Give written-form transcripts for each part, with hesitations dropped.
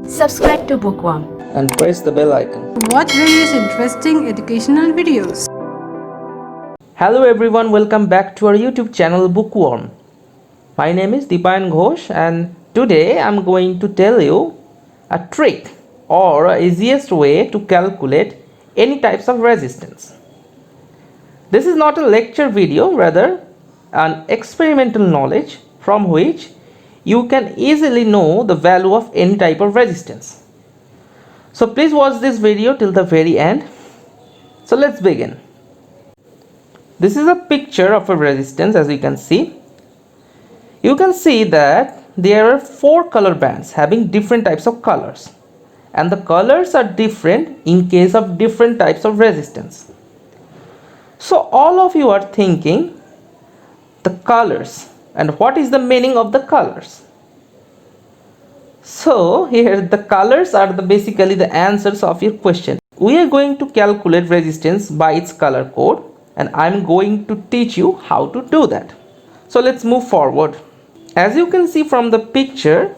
Subscribe to Bookworm and press the bell icon. Watch various interesting educational videos. Hello everyone, welcome back to our YouTube channel Bookworm. My name is Dipayan Ghosh and today I'm going to tell you a trick or easiest way to calculate any types of resistance. This is not a lecture video, rather an experimental knowledge from which you can easily know the value of any type of resistance. So please watch this video till the very end. So let's begin. This is a picture of a resistance. As you can see that there are 4 color bands having different types of colors, and the colors are different in case of different types of resistance. So all of you are thinking the colors and what is the meaning of the colors. So here the colors are basically the answers of your question. We are going to calculate resistance by its color code, and I'm going to teach you how to do that. So let's move forward. As you can see from the picture,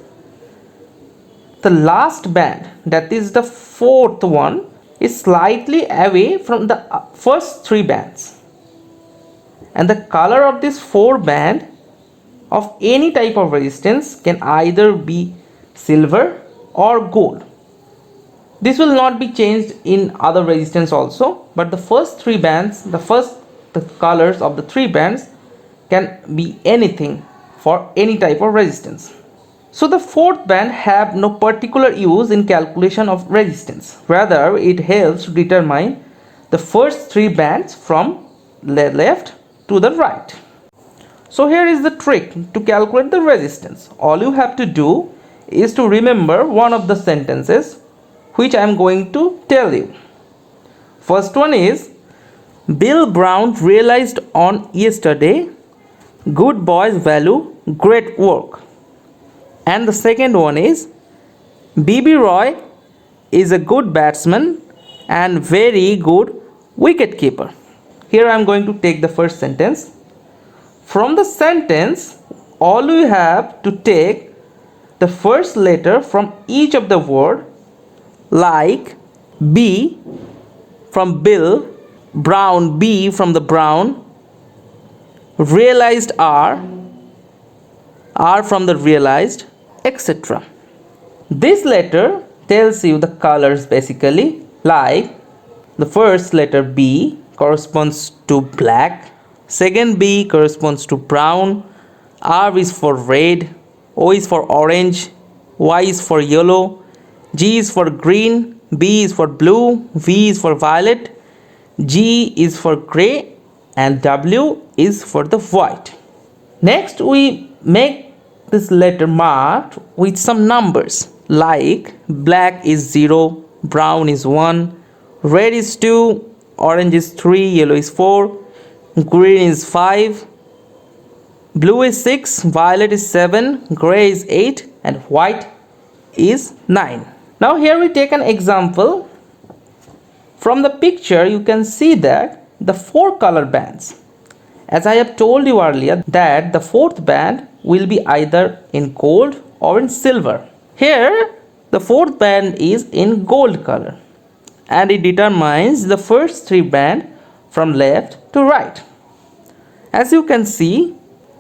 the last band, that is the 4th one, is slightly away from the first 3 bands, and the color of this 4 band of any type of resistance can either be silver or gold. This will not be changed in other resistance also, but the first 3 bands, the colors of the 3 bands can be anything for any type of resistance. So the 4th band have no particular use in calculation of resistance. Rather, it helps to determine the first 3 bands from left to the right. So here is the trick to calculate the resistance. All you have to do is to remember one of the sentences which I am going to tell you. First one is, Bill Brown realized on yesterday, good boys value great work. And the second one is, B.B. Roy is a good batsman and very good wicket keeper. Here I am going to take the first sentence. From the sentence, all you have to take the first letter from each of the word, like B from Bill, Brown, B from the Brown, realized R from the realized, etc. This letter tells you the colors basically, like the first letter B corresponds to black, second B corresponds to brown, R is for red, O is for orange, Y is for yellow, G is for green, B is for blue, V is for violet, G is for grey, and W is for the white. Next we make this letter marked with some numbers, like black is 0, brown is 1, red is 2, orange is 3, yellow is 4, green is 5, blue is 6, violet is 7, grey is 8, and white is 9. Now here we take an example. From the picture you can see that the 4 color bands, as I have told you earlier, that the 4th band will be either in gold or in silver. Here the 4th band is in gold color, and it determines the first 3 band from left to right. As you can see,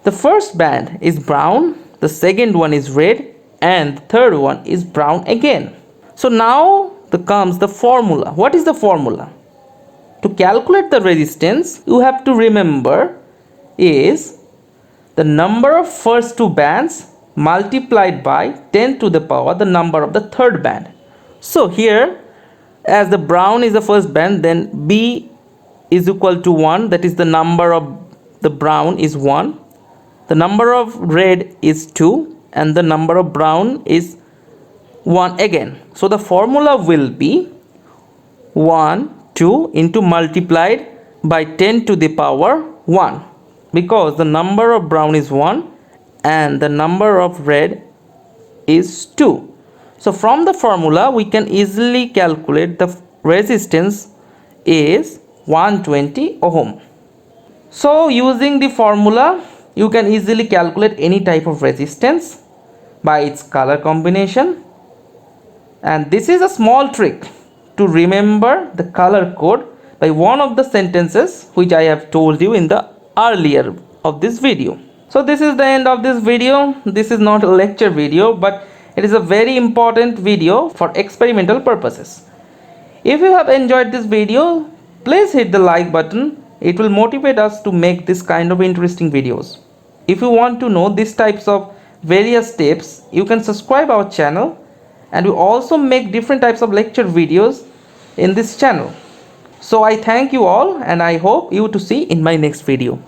the first band is brown, the second one is red, and the third one is brown again. So now comes the formula. What is the formula? To calculate the resistance, you have to remember is the number of first 2 bands multiplied by 10 to the power the number of the third band. So here, as the brown is the first band, then B is equal to 1, that is the number of the brown is 1, the number of red is 2, and the number of brown is 1 again. So the formula will be 2 into multiplied by 10 to the power 1, because the number of brown is 1 and the number of red is 2. So from the formula we can easily calculate the resistance is 120 ohm. So using the formula you can easily calculate any type of resistance by its color combination. And this is a small trick to remember the color code by one of the sentences which I have told you in the earlier of this video. So this is the end of this video. This is not a lecture video, but it is a very important video for experimental purposes. If you have enjoyed this video, please hit the like button. It will motivate us to make this kind of interesting videos. If you want to know these types of various tips, you can subscribe our channel, and we also make different types of lecture videos in this channel. So I thank you all, and I hope you to see in my next video.